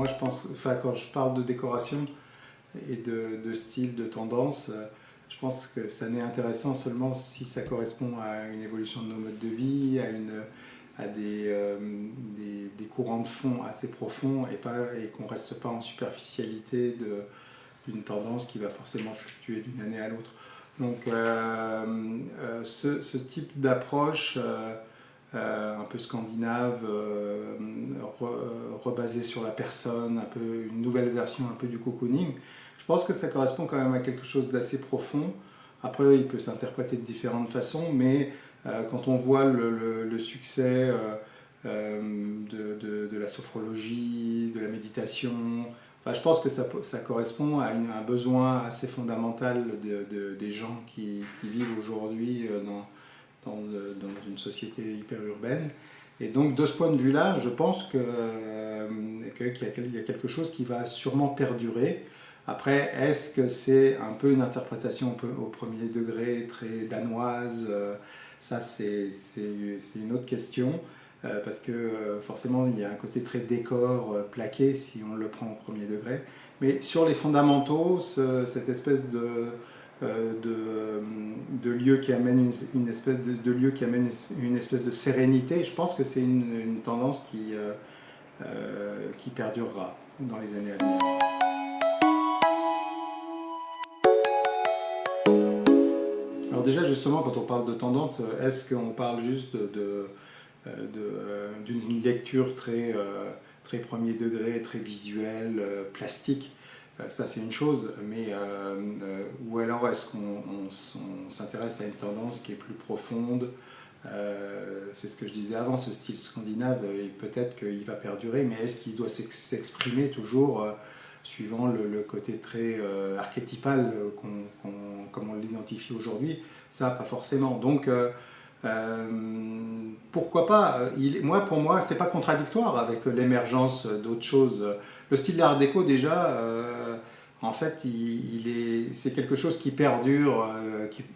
moi je pense, enfin quand je parle de décoration et de style, de tendance, je pense que ça n'est intéressant seulement si ça correspond à une évolution de nos modes de vie, à des courants de fond assez profonds et qu'on ne reste pas en superficialité d'une tendance qui va forcément fluctuer d'une année à l'autre. Donc ce type d'approche un peu scandinave, rebasée sur la personne, un peu une nouvelle version un peu du cocooning, je pense que ça correspond quand même à quelque chose d'assez profond. Après, il peut s'interpréter de différentes façons, mais quand on voit le succès de la sophrologie, de la méditation, enfin, je pense que ça correspond à un besoin assez fondamental des gens qui vivent aujourd'hui dans une société hyper urbaine. Et donc, de ce point de vue-là, je pense qu'il y a quelque chose qui va sûrement perdurer. Après, est-ce que c'est un peu une interprétation au premier degré, très danoise? Ça, c'est une autre question, parce que forcément, il y a un côté très décor, plaqué, si on le prend au premier degré. Mais sur les fondamentaux, cette espèce de lieu qui amène une espèce de lieu qui amène une espèce de sérénité, je pense que c'est une tendance qui perdurera dans les années à venir. Alors déjà justement quand on parle de tendance, est-ce qu'on parle juste d'une lecture très premier degré, très visuelle, plastique? Ça c'est une chose, mais ou alors est-ce qu'on s'intéresse à une tendance qui est plus profonde? C'est ce que je disais avant, ce style scandinave, peut-être qu'il va perdurer, mais est-ce qu'il doit s'exprimer toujours suivant le côté très archétypal comme on l'identifie aujourd'hui? Ça, pas forcément. Donc pourquoi pas? Pour moi, c'est pas contradictoire avec l'émergence d'autres choses. Le style d'art déco, déjà, en fait, c'est quelque chose qui perdure,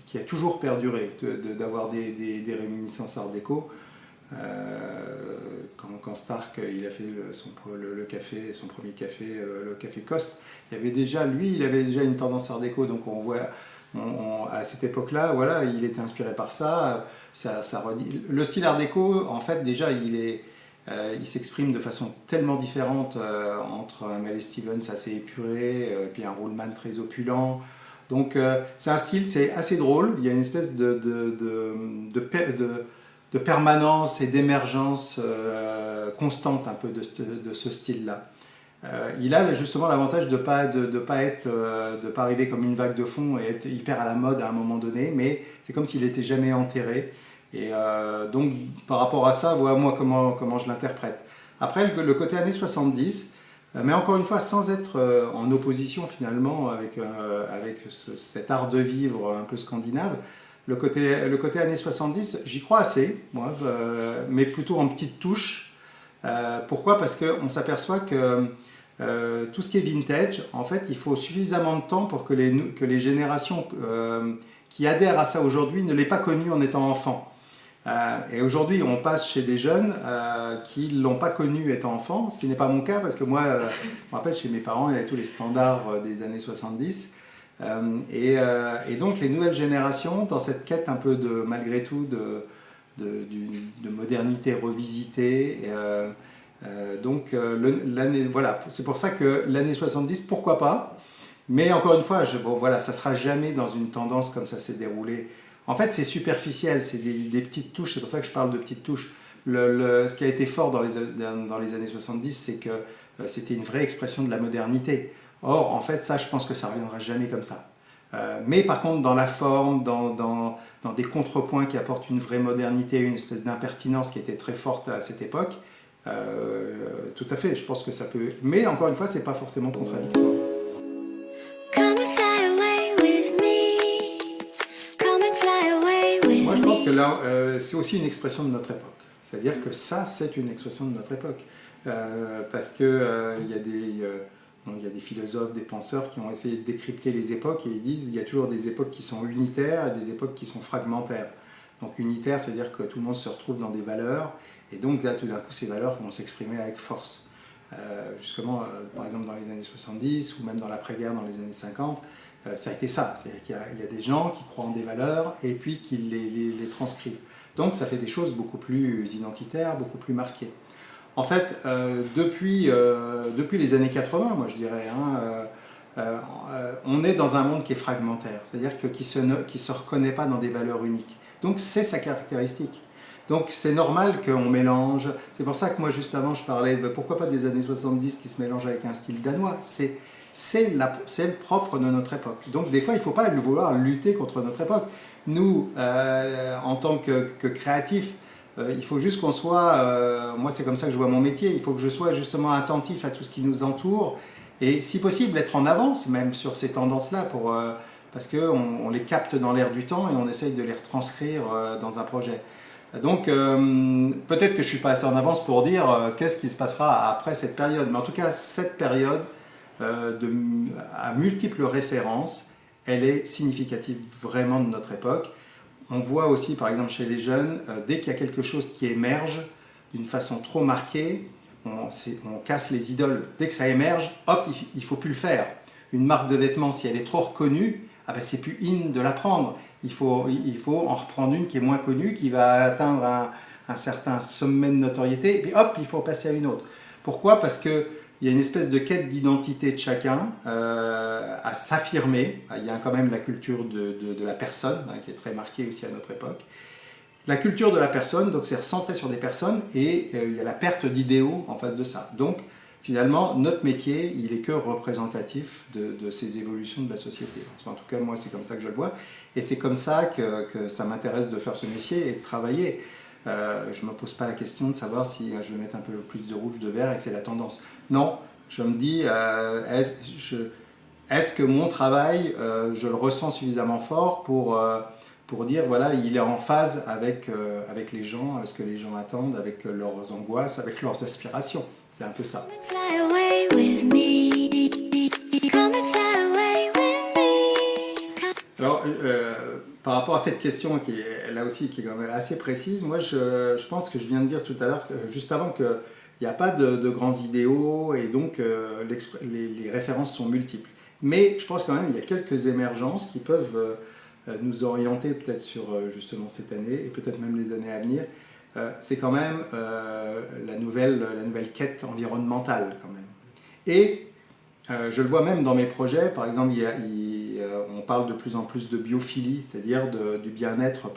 qui a toujours perduré, d'avoir des réminiscences art déco. Quand Stark il a fait son premier café, le café Coste, il avait déjà une tendance art déco, donc on voit. À cette époque-là, voilà, il était inspiré par ça. Le style art déco, en fait, déjà, il s'exprime de façon tellement différente entre un Mel Stevens assez épuré, puis un Ruhlmann très opulent. Donc, c'est un style, c'est assez drôle. Il y a une espèce de permanence et d'émergence constante un peu de ce style-là. Il a justement l'avantage de pas arriver comme une vague de fond et être hyper à la mode à un moment donné, mais c'est comme s'il n'était jamais enterré. Et donc par rapport à ça, voilà moi comment je l'interprète. Après le côté années 70, mais encore une fois sans être en opposition finalement avec cet art de vivre un peu scandinave. Le côté années 70, j'y crois assez, moi, mais plutôt en petites touches. Pourquoi? Parce qu'on s'aperçoit que tout ce qui est vintage, en fait, il faut suffisamment de temps pour que les générations qui adhèrent à ça aujourd'hui ne l'aient pas connu en étant enfant. Et aujourd'hui, on passe chez des jeunes qui ne l'ont pas connu étant enfant, ce qui n'est pas mon cas, parce que moi, je me rappelle, chez mes parents, il y avait tous les standards des années 70. Et donc, les nouvelles générations, dans cette quête un peu malgré tout, de modernité revisitée, voilà, c'est pour ça que l'année 70, pourquoi pas, mais encore une fois, voilà, ça ne sera jamais dans une tendance comme ça s'est déroulé. En fait, c'est superficiel, c'est des petites touches, c'est pour ça que je parle de petites touches. Ce qui a été fort dans les années 70, c'est que c'était une vraie expression de la modernité. Or, en fait, ça, je pense que ça ne reviendra jamais comme ça. Mais par contre, dans la forme, dans des contrepoints qui apportent une vraie modernité, une espèce d'impertinence qui était très forte à cette époque, tout à fait, je pense que ça peut. Mais encore une fois, c'est pas forcément contradictoire. Moi, je pense que là, c'est aussi une expression de notre époque. C'est-à-dire que ça, c'est une expression de notre époque. Parce que il y a des philosophes, des penseurs qui ont essayé de décrypter les époques et ils disent qu'il y a toujours des époques qui sont unitaires et des époques qui sont fragmentaires. Donc unitaire, c'est-à-dire que tout le monde se retrouve dans des valeurs et donc là, tout d'un coup, ces valeurs vont s'exprimer avec force. Justement, par exemple dans les années 70 ou même dans l'après-guerre dans les années 50, ça a été ça. C'est-à-dire qu'il y a des gens qui croient en des valeurs et puis qui les transcrivent. Donc ça fait des choses beaucoup plus identitaires, beaucoup plus marquées. En fait, depuis les années 80, moi je dirais, on est dans un monde qui est fragmentaire, c'est-à-dire qui se reconnaît pas dans des valeurs uniques. Donc c'est sa caractéristique. Donc c'est normal qu'on mélange. C'est pour ça que moi juste avant je parlais de pourquoi pas des années 70 qui se mélangent avec un style danois. C'est le propre de notre époque. Donc des fois il ne faut pas vouloir lutter contre notre époque. Nous, en tant que créatifs, il faut juste qu'on soit, moi c'est comme ça que je vois mon métier, il faut que je sois justement attentif à tout ce qui nous entoure et si possible être en avance même sur ces tendances-là parce qu'on les capte dans l'air du temps et on essaye de les retranscrire dans un projet. Donc peut-être que je ne suis pas assez en avance pour dire qu'est-ce qui se passera après cette période, mais en tout cas cette période à multiples références, elle est significative vraiment de notre époque. On voit aussi par exemple chez les jeunes, dès qu'il y a quelque chose qui émerge d'une façon trop marquée, on casse les idoles. Dès que ça émerge, hop, il ne faut plus le faire. Une marque de vêtements, si elle est trop reconnue, ah ben c'est plus in de la prendre. Il faut en reprendre une qui est moins connue, qui va atteindre un certain sommet de notoriété, et puis hop, il faut passer à une autre. Pourquoi? Parce qu'il y a une espèce de quête d'identité de chacun à s'affirmer. Il y a quand même la culture de la personne, qui est très marquée aussi à notre époque. La culture de la personne, donc c'est recentré sur des personnes, et il y a la perte d'idéaux en face de ça. Donc, finalement, notre métier, il est que représentatif de ces évolutions de la société. En tout cas, moi, c'est comme ça que je le vois. Et c'est comme ça que ça m'intéresse de faire ce métier et de travailler. Je ne me pose pas la question de savoir si je vais mettre un peu plus de rouge, de vert et que c'est la tendance. Non, je me dis, est-ce que mon travail, je le ressens suffisamment fort pour dire, voilà, il est en phase avec les gens, avec ce que les gens attendent, avec leurs angoisses, avec leurs aspirations. C'est un peu ça. Alors, par rapport à cette question qui est là aussi qui est quand même assez précise, moi je pense que je viens de dire tout à l'heure, juste avant, qu'il n'y a pas de grands idéaux et donc les références sont multiples. Mais je pense quand même qu'il y a quelques émergences qui peuvent nous orienter peut-être sur justement cette année et peut-être même les années à venir. C'est quand même la nouvelle quête environnementale quand même. Et je le vois même dans mes projets, par exemple, on parle de plus en plus de biophilie, c'est-à-dire du bien-être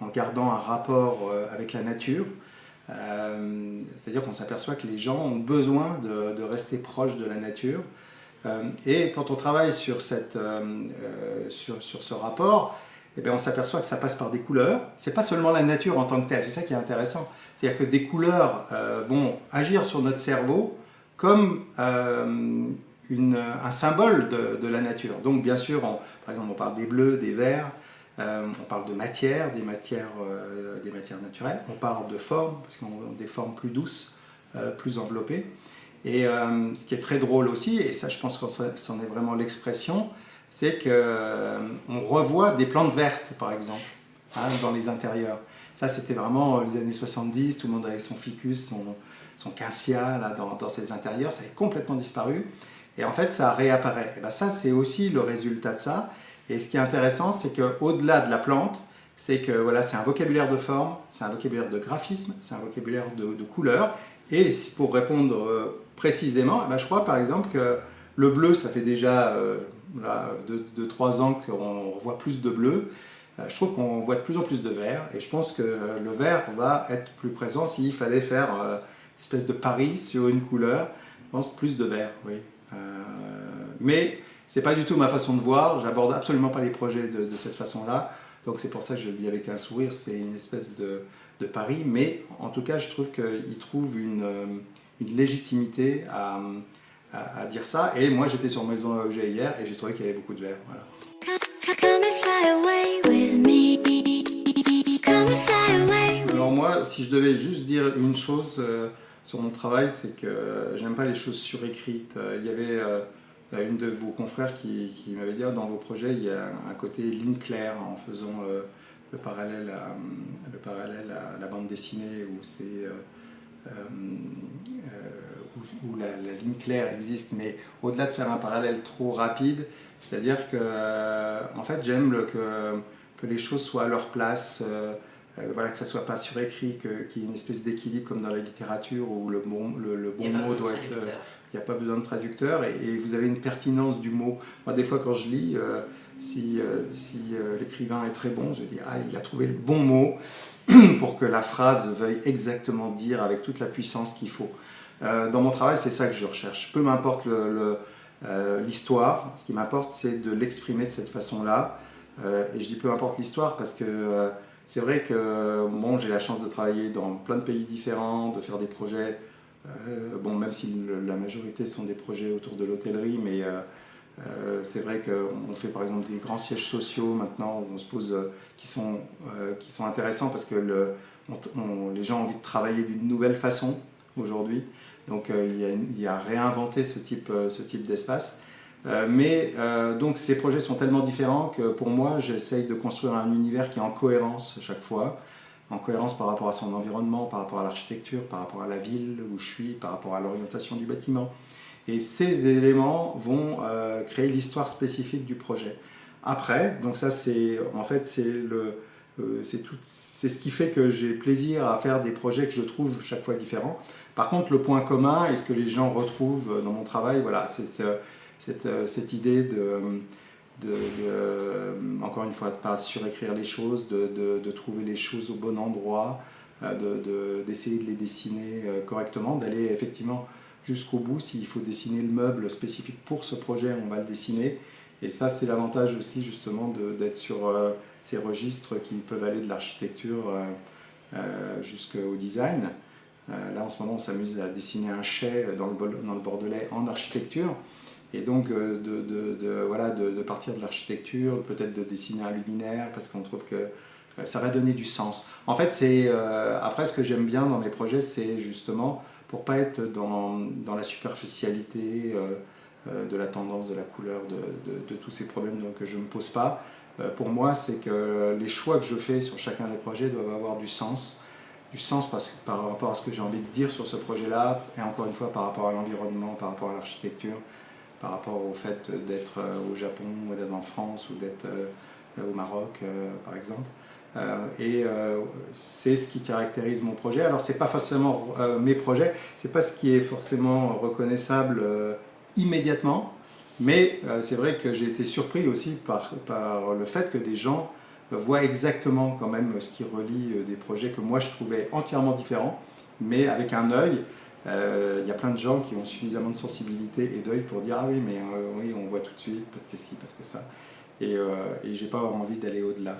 en gardant un rapport avec la nature. C'est-à-dire qu'on s'aperçoit que les gens ont besoin de rester proches de la nature. Et quand on travaille sur ce rapport, eh bien, on s'aperçoit que ça passe par des couleurs. C'est pas seulement la nature en tant que telle, c'est ça qui est intéressant. C'est-à-dire que des couleurs vont agir sur notre cerveau comme un symbole de la nature. Donc bien sûr, par exemple, on parle des bleus, des verts, on parle de matière, des matières naturelles, on parle de formes, parce qu'on a des formes plus douces, plus enveloppées. Et ce qui est très drôle aussi, et ça je pense que c'en est vraiment l'expression, c'est qu'on revoit des plantes vertes par exemple, dans les intérieurs. Ça c'était vraiment les années 70, tout le monde avait son ficus, son cassia là, dans ses intérieurs, ça avait complètement disparu. Et en fait ça réapparaît. Et ben, ça c'est aussi le résultat de ça. Et ce qui est intéressant, c'est qu'au-delà de la plante, c'est que voilà, c'est un vocabulaire de forme, c'est un vocabulaire de graphisme, c'est un vocabulaire de couleurs. Et pour répondre précisément, eh ben, je crois par exemple que le bleu, ça fait déjà 2-3 ans qu'on voit plus de bleu. Je trouve qu'on voit de plus en plus de vert. Et je pense que le vert va être plus présent s'il fallait faire une espèce de pari sur une couleur. Je pense plus de vert, oui. Mais c'est pas du tout ma façon de voir. J'aborde absolument pas les projets de cette façon-là. Donc c'est pour ça que je le dis avec un sourire. C'est une espèce de pari. Mais en tout cas, je trouve qu'il trouve une légitimité à dire ça. Et moi, j'étais sur Maison à Objet hier et j'ai trouvé qu'il y avait beaucoup de vert. Voilà. Alors moi, si je devais juste dire une chose sur mon travail, c'est que j'aime pas les choses surécrites. Il y avait une de vos confrères qui m'avait dit dans vos projets, il y a un côté ligne claire en faisant le parallèle à la bande dessinée où où la ligne claire existe, mais au-delà de faire un parallèle trop rapide, c'est-à-dire que en fait j'aime que les choses soient à leur place, voilà, que ça soit pas surécrit, qu'il y ait une espèce d'équilibre comme dans la littérature où le bon mot doit être... Il n'y a pas besoin de traducteur et vous avez une pertinence du mot. Moi, des fois, quand je lis, si l'écrivain est très bon, je dis « Ah, il a trouvé le bon mot pour que la phrase veuille exactement dire avec toute la puissance qu'il faut. » Dans mon travail, c'est ça que je recherche. Peu m'importe l'histoire, ce qui m'importe, c'est de l'exprimer de cette façon-là. Et je dis peu importe l'histoire parce que c'est vrai que bon, j'ai la chance de travailler dans plein de pays différents, de faire des projets. Bon, même si la majorité sont des projets autour de l'hôtellerie, mais c'est vrai qu'on fait par exemple des grands sièges sociaux maintenant où on se pose, qui sont intéressants parce que les gens ont envie de travailler d'une nouvelle façon aujourd'hui. Donc il y a réinventé ce type d'espace. Donc ces projets sont tellement différents que pour moi j'essaye de construire un univers qui est en cohérence chaque fois. En cohérence par rapport à son environnement, par rapport à l'architecture, par rapport à la ville où je suis, par rapport à l'orientation du bâtiment. Et ces éléments vont créer l'histoire spécifique du projet. Après, donc ça c'est en fait c'est ce qui fait que j'ai plaisir à faire des projets que je trouve chaque fois différents. Par contre, le point commun et ce que les gens retrouvent dans mon travail, voilà, c'est cette idée encore une fois, de ne pas surécrire les choses, de trouver les choses au bon endroit, d'essayer de les dessiner correctement, d'aller effectivement jusqu'au bout. S'il faut dessiner le meuble spécifique pour ce projet, on va le dessiner. Et ça, c'est l'avantage aussi justement d'être sur ces registres qui peuvent aller de l'architecture jusqu'au design. Là, en ce moment, on s'amuse à dessiner un chai dans le Bordelais en architecture. Et donc de partir de l'architecture, peut-être de dessiner un luminaire, parce qu'on trouve que ça va donner du sens. En fait, après ce que j'aime bien dans mes projets, c'est justement pour pas être dans la superficialité de la tendance, de la couleur, de tous ces problèmes que je ne me pose pas. Pour moi, c'est que les choix que je fais sur chacun des projets doivent avoir du sens par rapport à ce que j'ai envie de dire sur ce projet-là, et encore une fois par rapport à l'environnement, par rapport à l'architecture, par rapport au fait d'être au Japon, ou d'être en France, ou d'être au Maroc, par exemple. C'est ce qui caractérise mon projet. Alors, c'est pas forcément mes projets, c'est pas ce qui est forcément reconnaissable immédiatement, mais c'est vrai que j'ai été surpris aussi par le fait que des gens voient exactement quand même ce qui relie des projets que moi je trouvais entièrement différents, mais avec un œil. Il y a plein de gens qui ont suffisamment de sensibilité et d'œil pour dire ah oui mais oui on voit tout de suite parce que si, parce que ça et j'ai pas envie d'aller au-delà.